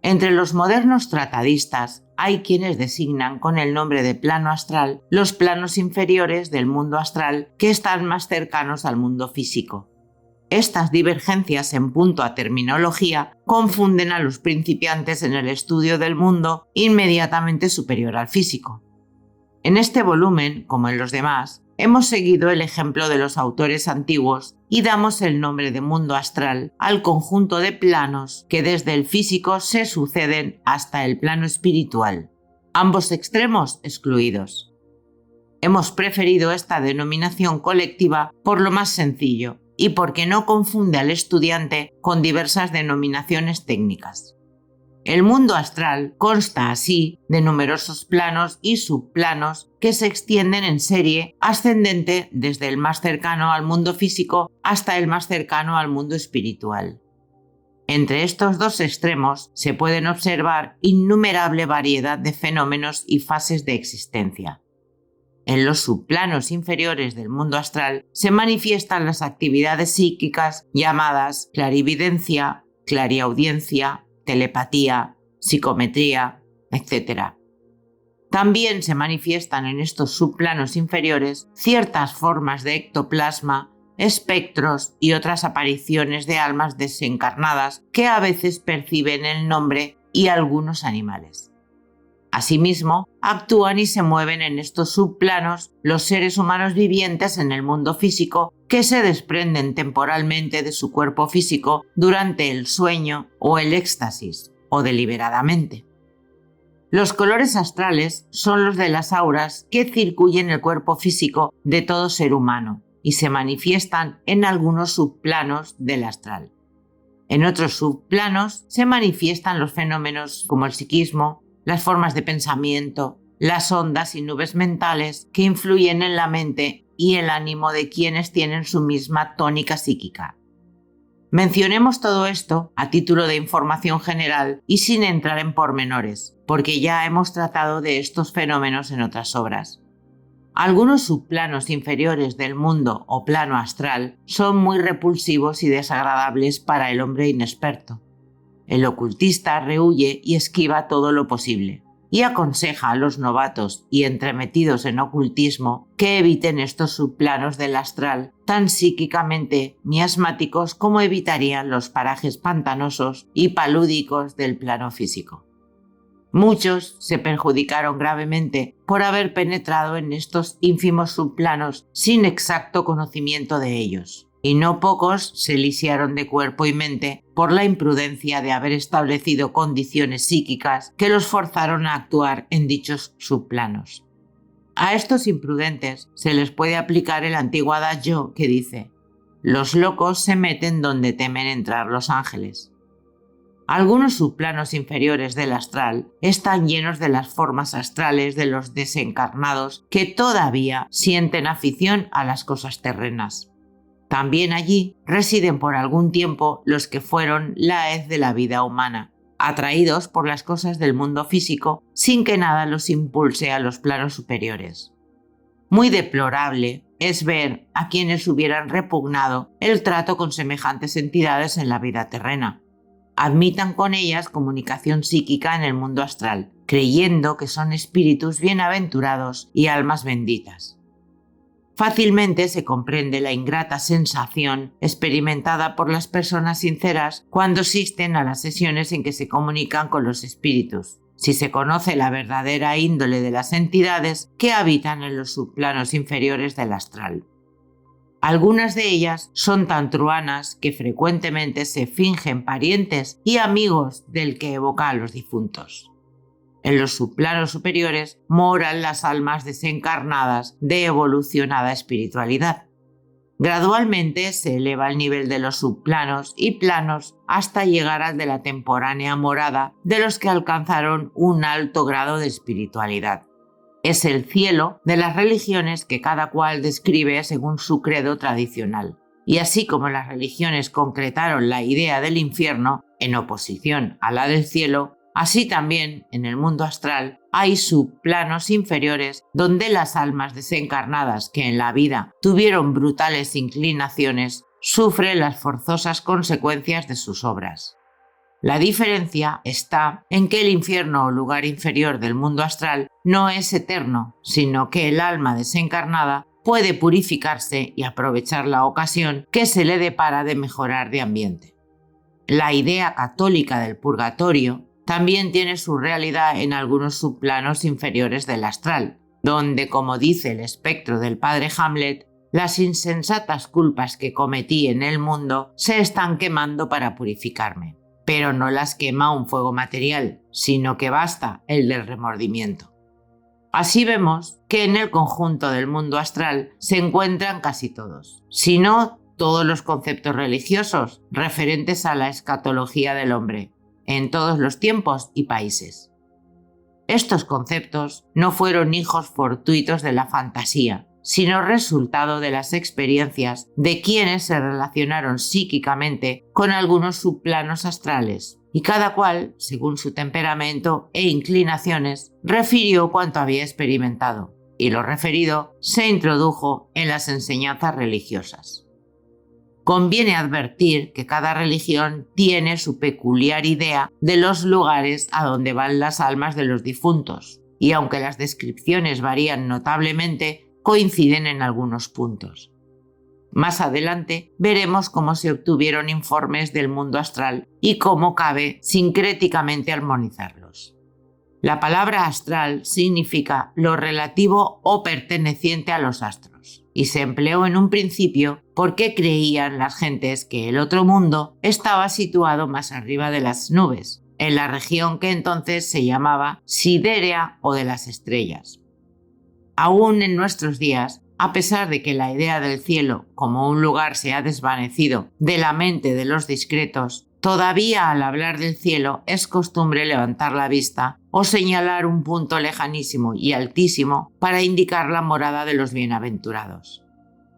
Entre los modernos tratadistas hay quienes designan con el nombre de plano astral los planos inferiores del mundo astral que están más cercanos al mundo físico. Estas divergencias en punto a terminología confunden a los principiantes en el estudio del mundo inmediatamente superior al físico. En este volumen, como en los demás, hemos seguido el ejemplo de los autores antiguos y damos el nombre de mundo astral al conjunto de planos que desde el físico se suceden hasta el plano espiritual, ambos extremos excluidos. Hemos preferido esta denominación colectiva por lo más sencillo y porque no confunde al estudiante con diversas denominaciones técnicas. El mundo astral consta así de numerosos planos y subplanos que se extienden en serie ascendente desde el más cercano al mundo físico hasta el más cercano al mundo espiritual. Entre estos dos extremos se pueden observar innumerable variedad de fenómenos y fases de existencia. En los subplanos inferiores del mundo astral se manifiestan las actividades psíquicas llamadas clarividencia, clariaudiencia, telepatía, psicometría, etc. También se manifiestan en estos subplanos inferiores ciertas formas de ectoplasma, espectros y otras apariciones de almas desencarnadas que a veces perciben el nombre y algunos animales. Asimismo, actúan y se mueven en estos subplanos los seres humanos vivientes en el mundo físico que se desprenden temporalmente de su cuerpo físico durante el sueño o el éxtasis, o deliberadamente. Los colores astrales son los de las auras que circuyen el cuerpo físico de todo ser humano y se manifiestan en algunos subplanos del astral. En otros subplanos se manifiestan los fenómenos como el psiquismo, las formas de pensamiento, las ondas y nubes mentales que influyen en la mente y el ánimo de quienes tienen su misma tónica psíquica. Mencionemos todo esto a título de información general y sin entrar en pormenores, porque ya hemos tratado de estos fenómenos en otras obras. Algunos subplanos inferiores del mundo o plano astral son muy repulsivos y desagradables para el hombre inexperto. El ocultista rehúye y esquiva todo lo posible, y aconseja a los novatos y entremetidos en ocultismo que eviten estos subplanos del astral tan psíquicamente miasmáticos como evitarían los parajes pantanosos y palúdicos del plano físico. Muchos se perjudicaron gravemente por haber penetrado en estos ínfimos subplanos sin exacto conocimiento de ellos. Y no pocos se lisiaron de cuerpo y mente por la imprudencia de haber establecido condiciones psíquicas que los forzaron a actuar en dichos subplanos. A estos imprudentes se les puede aplicar el antiguo adagio que dice: los locos se meten donde temen entrar los ángeles. Algunos subplanos inferiores del astral están llenos de las formas astrales de los desencarnados que todavía sienten afición a las cosas terrenas. También allí residen por algún tiempo los que fueron la hez de la vida humana, atraídos por las cosas del mundo físico sin que nada los impulse a los planos superiores. Muy deplorable es ver a quienes hubieran repugnado el trato con semejantes entidades en la vida terrena. Admitan con ellas comunicación psíquica en el mundo astral, creyendo que son espíritus bienaventurados y almas benditas. Fácilmente se comprende la ingrata sensación experimentada por las personas sinceras cuando asisten a las sesiones en que se comunican con los espíritus, si se conoce la verdadera índole de las entidades que habitan en los subplanos inferiores del astral. Algunas de ellas son tan truanas que frecuentemente se fingen parientes y amigos del que evoca a los difuntos. En los subplanos superiores moran las almas desencarnadas de evolucionada espiritualidad. Gradualmente se eleva el nivel de los subplanos y planos hasta llegar al de la temporánea morada de los que alcanzaron un alto grado de espiritualidad. Es el cielo de las religiones que cada cual describe según su credo tradicional. Y así como las religiones concretaron la idea del infierno en oposición a la del cielo, así también en el mundo astral hay subplanos inferiores donde las almas desencarnadas que en la vida tuvieron brutales inclinaciones sufren las forzosas consecuencias de sus obras. La diferencia está en que el infierno o lugar inferior del mundo astral no es eterno, sino que el alma desencarnada puede purificarse y aprovechar la ocasión que se le depara de mejorar de ambiente. La idea católica del purgatorio también tiene su realidad en algunos subplanos inferiores del astral, donde, como dice el espectro del padre Hamlet, las insensatas culpas que cometí en el mundo se están quemando para purificarme. Pero no las quema un fuego material, sino que basta el del remordimiento. Así vemos que en el conjunto del mundo astral se encuentran casi todos, si no todos los conceptos religiosos referentes a la escatología del hombre, en todos los tiempos y países. Estos conceptos no fueron hijos fortuitos de la fantasía, sino resultado de las experiencias de quienes se relacionaron psíquicamente con algunos subplanos astrales, y cada cual, según su temperamento e inclinaciones, refirió cuanto había experimentado, y lo referido se introdujo en las enseñanzas religiosas. Conviene advertir que cada religión tiene su peculiar idea de los lugares a donde van las almas de los difuntos, y aunque las descripciones varían notablemente, coinciden en algunos puntos. Más adelante veremos cómo se obtuvieron informes del mundo astral y cómo cabe sincréticamente armonizarlos. La palabra astral significa lo relativo o perteneciente a los astros, y se empleó en un principio porque creían las gentes que el otro mundo estaba situado más arriba de las nubes, en la región que entonces se llamaba Siderea o de las estrellas. Aún en nuestros días, a pesar de que la idea del cielo como un lugar se ha desvanecido de la mente de los discretos, todavía al hablar del cielo es costumbre levantar la vista o señalar un punto lejanísimo y altísimo para indicar la morada de los bienaventurados.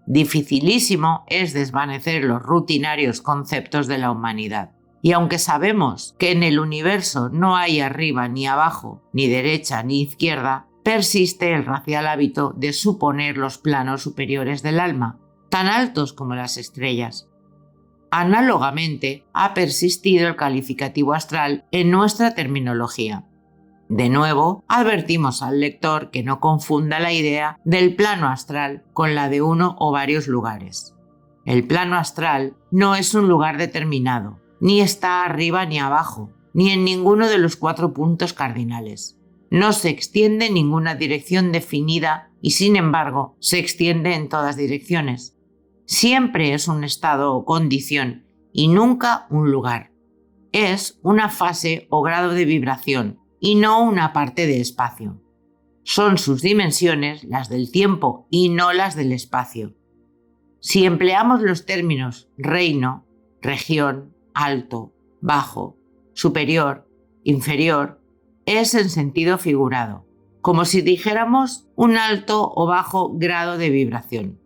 Dificilísimo es desvanecer los rutinarios conceptos de la humanidad. Y aunque sabemos que en el universo no hay arriba ni abajo, ni derecha ni izquierda, persiste el racial hábito de suponer los planos superiores del alma, tan altos como las estrellas. Análogamente, ha persistido el calificativo astral en nuestra terminología. De nuevo, advertimos al lector que no confunda la idea del plano astral con la de uno o varios lugares. El plano astral no es un lugar determinado, ni está arriba ni abajo, ni en ninguno de los 4 puntos cardinales. No se extiende en ninguna dirección definida y, sin embargo, se extiende en todas direcciones. Siempre es un estado o condición y nunca un lugar. Es una fase o grado de vibración y no una parte de espacio. Son sus dimensiones las del tiempo y no las del espacio. Si empleamos los términos reino, región, alto, bajo, superior, inferior, es en sentido figurado, como si dijéramos un alto o bajo grado de vibración.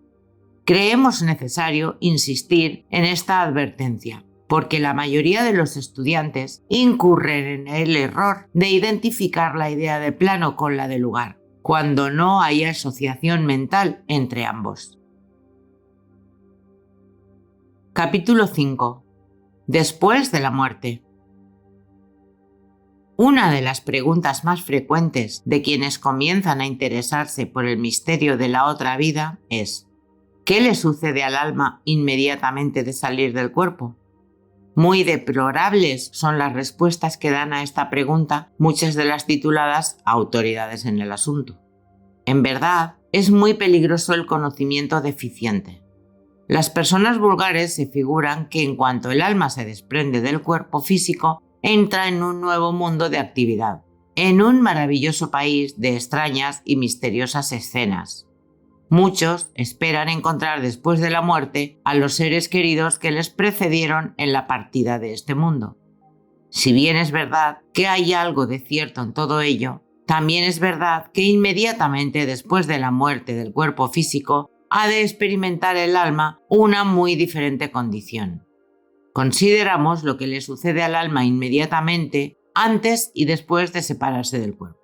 Creemos necesario insistir en esta advertencia, porque la mayoría de los estudiantes incurren en el error de identificar la idea de plano con la de lugar, cuando no hay asociación mental entre ambos. Capítulo 5. Después de la muerte. Una de las preguntas más frecuentes de quienes comienzan a interesarse por el misterio de la otra vida es: ¿qué le sucede al alma inmediatamente de salir del cuerpo? Muy deplorables son las respuestas que dan a esta pregunta muchas de las tituladas autoridades en el asunto. En verdad, es muy peligroso el conocimiento deficiente. Las personas vulgares se figuran que en cuanto el alma se desprende del cuerpo físico, entra en un nuevo mundo de actividad, en un maravilloso país de extrañas y misteriosas escenas. Muchos esperan encontrar después de la muerte a los seres queridos que les precedieron en la partida de este mundo. Si bien es verdad que hay algo de cierto en todo ello, también es verdad que inmediatamente después de la muerte del cuerpo físico ha de experimentar el alma una muy diferente condición. Consideramos lo que le sucede al alma inmediatamente antes y después de separarse del cuerpo.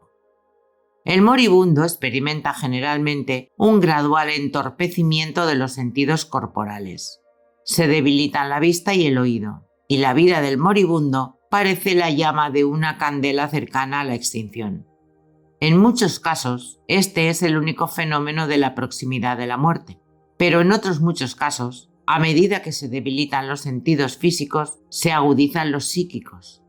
El moribundo experimenta generalmente un gradual entorpecimiento de los sentidos corporales. Se debilitan la vista y el oído, y la vida del moribundo parece la llama de una candela cercana a la extinción. En muchos casos, este es el único fenómeno de la proximidad de la muerte, pero en otros muchos casos, a medida que se debilitan los sentidos físicos, se agudizan los psíquicos.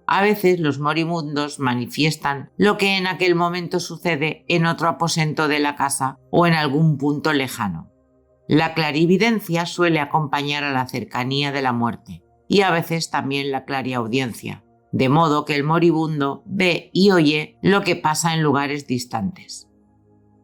A veces los moribundos manifiestan lo que en aquel momento sucede en otro aposento de la casa o en algún punto lejano. La clarividencia suele acompañar a la cercanía de la muerte y a veces también la clariaudiencia, de modo que el moribundo ve y oye lo que pasa en lugares distantes.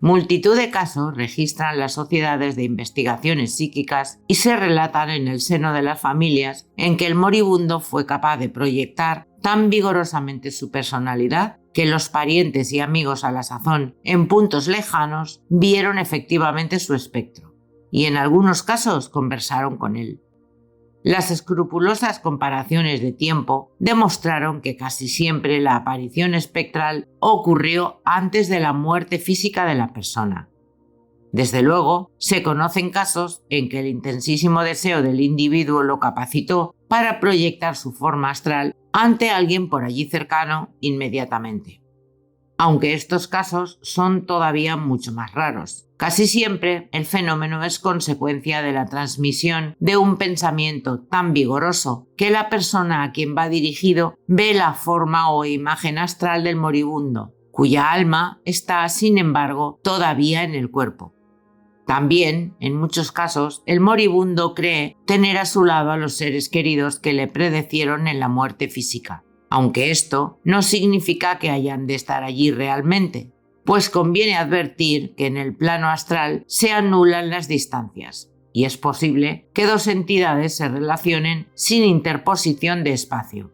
Multitud de casos registran las sociedades de investigaciones psíquicas y se relatan en el seno de las familias en que el moribundo fue capaz de proyectar tan vigorosamente su personalidad que los parientes y amigos a la sazón en puntos lejanos vieron efectivamente su espectro y en algunos casos conversaron con él. Las escrupulosas comparaciones de tiempo demostraron que casi siempre la aparición espectral ocurrió antes de la muerte física de la persona. Desde luego, se conocen casos en que el intensísimo deseo del individuo lo capacitó para proyectar su forma astral ante alguien por allí cercano inmediatamente. Aunque estos casos son todavía mucho más raros. Casi siempre el fenómeno es consecuencia de la transmisión de un pensamiento tan vigoroso que la persona a quien va dirigido ve la forma o imagen astral del moribundo, cuya alma está, sin embargo, todavía en el cuerpo. También, en muchos casos, el moribundo cree tener a su lado a los seres queridos que le predecieron en la muerte física, aunque esto no significa que hayan de estar allí realmente, pues conviene advertir que en el plano astral se anulan las distancias, y es posible que dos entidades se relacionen sin interposición de espacio.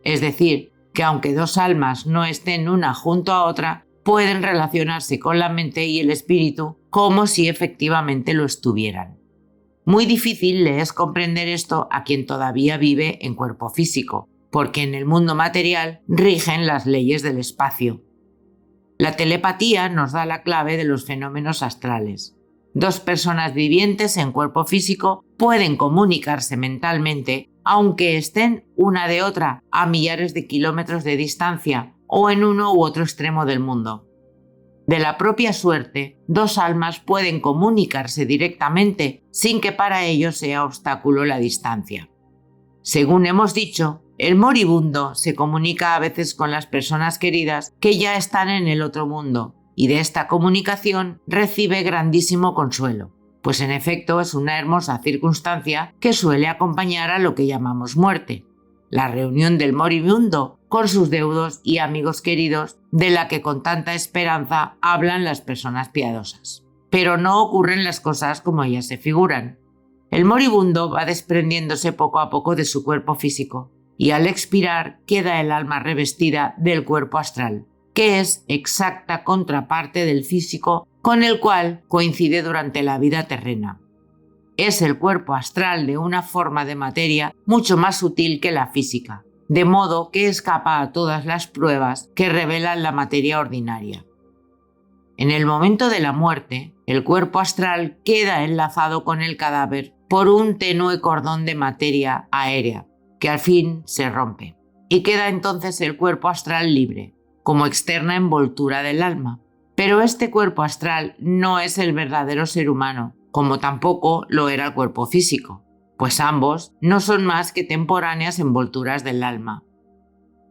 Es decir, que aunque dos almas no estén una junto a otra, pueden relacionarse con la mente y el espíritu como si efectivamente lo estuvieran. Muy difícil le es comprender esto a quien todavía vive en cuerpo físico, porque en el mundo material rigen las leyes del espacio. La telepatía nos da la clave de los fenómenos astrales. Dos personas vivientes en cuerpo físico pueden comunicarse mentalmente aunque estén una de otra a millares de kilómetros de distancia o en uno u otro extremo del mundo. De la propia suerte, dos almas pueden comunicarse directamente sin que para ello sea obstáculo la distancia. Según hemos dicho, el moribundo se comunica a veces con las personas queridas que ya están en el otro mundo y de esta comunicación recibe grandísimo consuelo, pues en efecto es una hermosa circunstancia que suele acompañar a lo que llamamos muerte, la reunión del moribundo con sus deudos y amigos queridos de la que con tanta esperanza hablan las personas piadosas. Pero no ocurren las cosas como ellas se figuran. El moribundo va desprendiéndose poco a poco de su cuerpo físico y al expirar queda el alma revestida del cuerpo astral, que es exacta contraparte del físico con el cual coincide durante la vida terrena. Es el cuerpo astral de una forma de materia mucho más sutil que la física, de modo que escapa a todas las pruebas que revelan la materia ordinaria. En el momento de la muerte, el cuerpo astral queda enlazado con el cadáver por un tenue cordón de materia aérea, que al fin se rompe, y queda entonces el cuerpo astral libre, como externa envoltura del alma. Pero este cuerpo astral no es el verdadero ser humano, como tampoco lo era el cuerpo físico, pues ambos no son más que temporáneas envolturas del alma.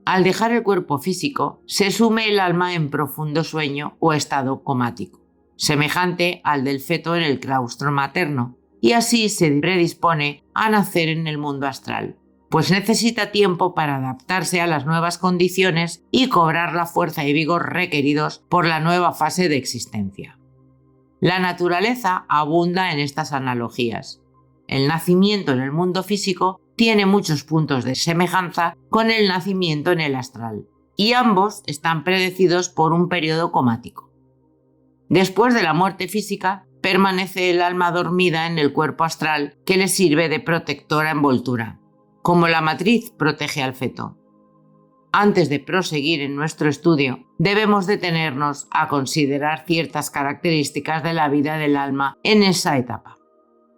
Al dejar el cuerpo físico, se sume el alma en profundo sueño o estado comático, semejante al del feto en el claustro materno, y así se predispone a nacer en el mundo astral, pues necesita tiempo para adaptarse a las nuevas condiciones y cobrar la fuerza y vigor requeridos por la nueva fase de existencia. La naturaleza abunda en estas analogías. El nacimiento en el mundo físico tiene muchos puntos de semejanza con el nacimiento en el astral, y ambos están predecidos por un periodo comático. Después de la muerte física, permanece el alma dormida en el cuerpo astral que le sirve de protectora envoltura, como la matriz protege al feto. Antes de proseguir en nuestro estudio, debemos detenernos a considerar ciertas características de la vida del alma en esa etapa.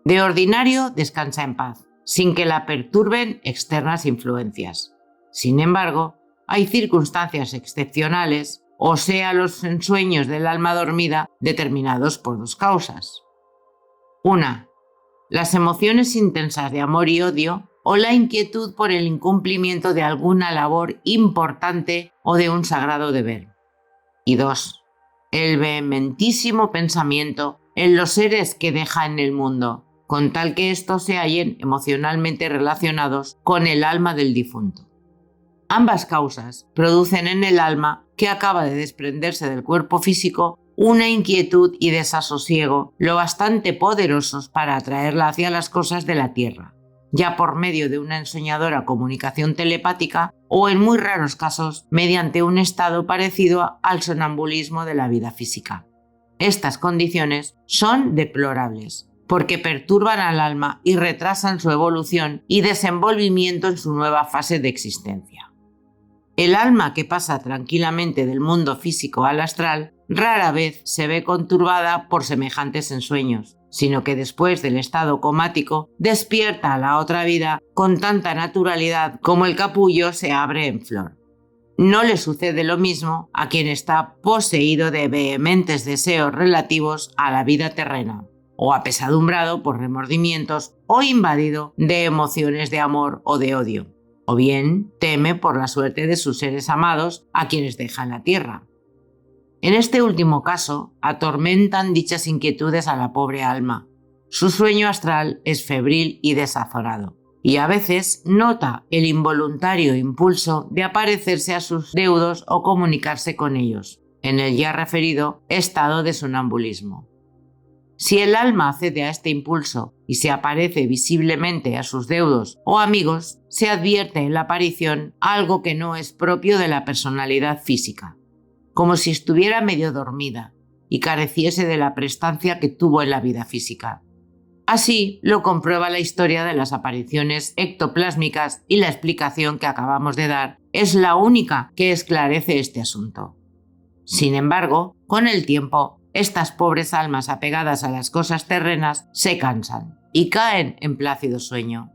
De ordinario, descansa en paz, sin que la perturben externas influencias. Sin embargo, hay circunstancias excepcionales, o sea, los ensueños del alma dormida, determinados por dos causas. 1. Las emociones intensas de amor y odio, o la inquietud por el incumplimiento de alguna labor importante o de un sagrado deber. Y 2. El vehementísimo pensamiento en los seres que deja en el mundo, con tal que estos se hallen emocionalmente relacionados con el alma del difunto. Ambas causas producen en el alma, que acaba de desprenderse del cuerpo físico, una inquietud y desasosiego lo bastante poderosos para atraerla hacia las cosas de la tierra, ya por medio de una ensoñadora comunicación telepática o, en muy raros casos, mediante un estado parecido al sonambulismo de la vida física. Estas condiciones son deplorables, porque perturban al alma y retrasan su evolución y desenvolvimiento en su nueva fase de existencia. El alma que pasa tranquilamente del mundo físico al astral rara vez se ve conturbada por semejantes ensueños, sino que después del estado comático despierta a la otra vida con tanta naturalidad como el capullo se abre en flor. No le sucede lo mismo a quien está poseído de vehementes deseos relativos a la vida terrena, o apesadumbrado por remordimientos o invadido de emociones de amor o de odio, o bien teme por la suerte de sus seres amados a quienes deja en la tierra. En este último caso, atormentan dichas inquietudes a la pobre alma. Su sueño astral es febril y desazonado, y a veces nota el involuntario impulso de aparecerse a sus deudos o comunicarse con ellos, en el ya referido estado de sonambulismo. Si el alma accede a este impulso y se aparece visiblemente a sus deudos o amigos, se advierte en la aparición algo que no es propio de la personalidad física, como si estuviera medio dormida y careciese de la prestancia que tuvo en la vida física. Así lo comprueba la historia de las apariciones ectoplásmicas, y la explicación que acabamos de dar es la única que esclarece este asunto. Sin embargo, con el tiempo, estas pobres almas apegadas a las cosas terrenas se cansan y caen en plácido sueño.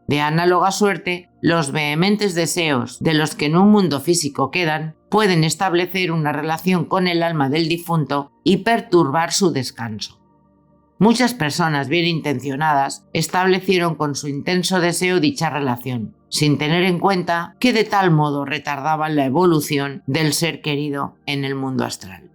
De análoga suerte, los vehementes deseos de los que en un mundo físico quedan pueden establecer una relación con el alma del difunto y perturbar su descanso. Muchas personas bien intencionadas establecieron con su intenso deseo dicha relación, sin tener en cuenta que de tal modo retardaban la evolución del ser querido en el mundo astral.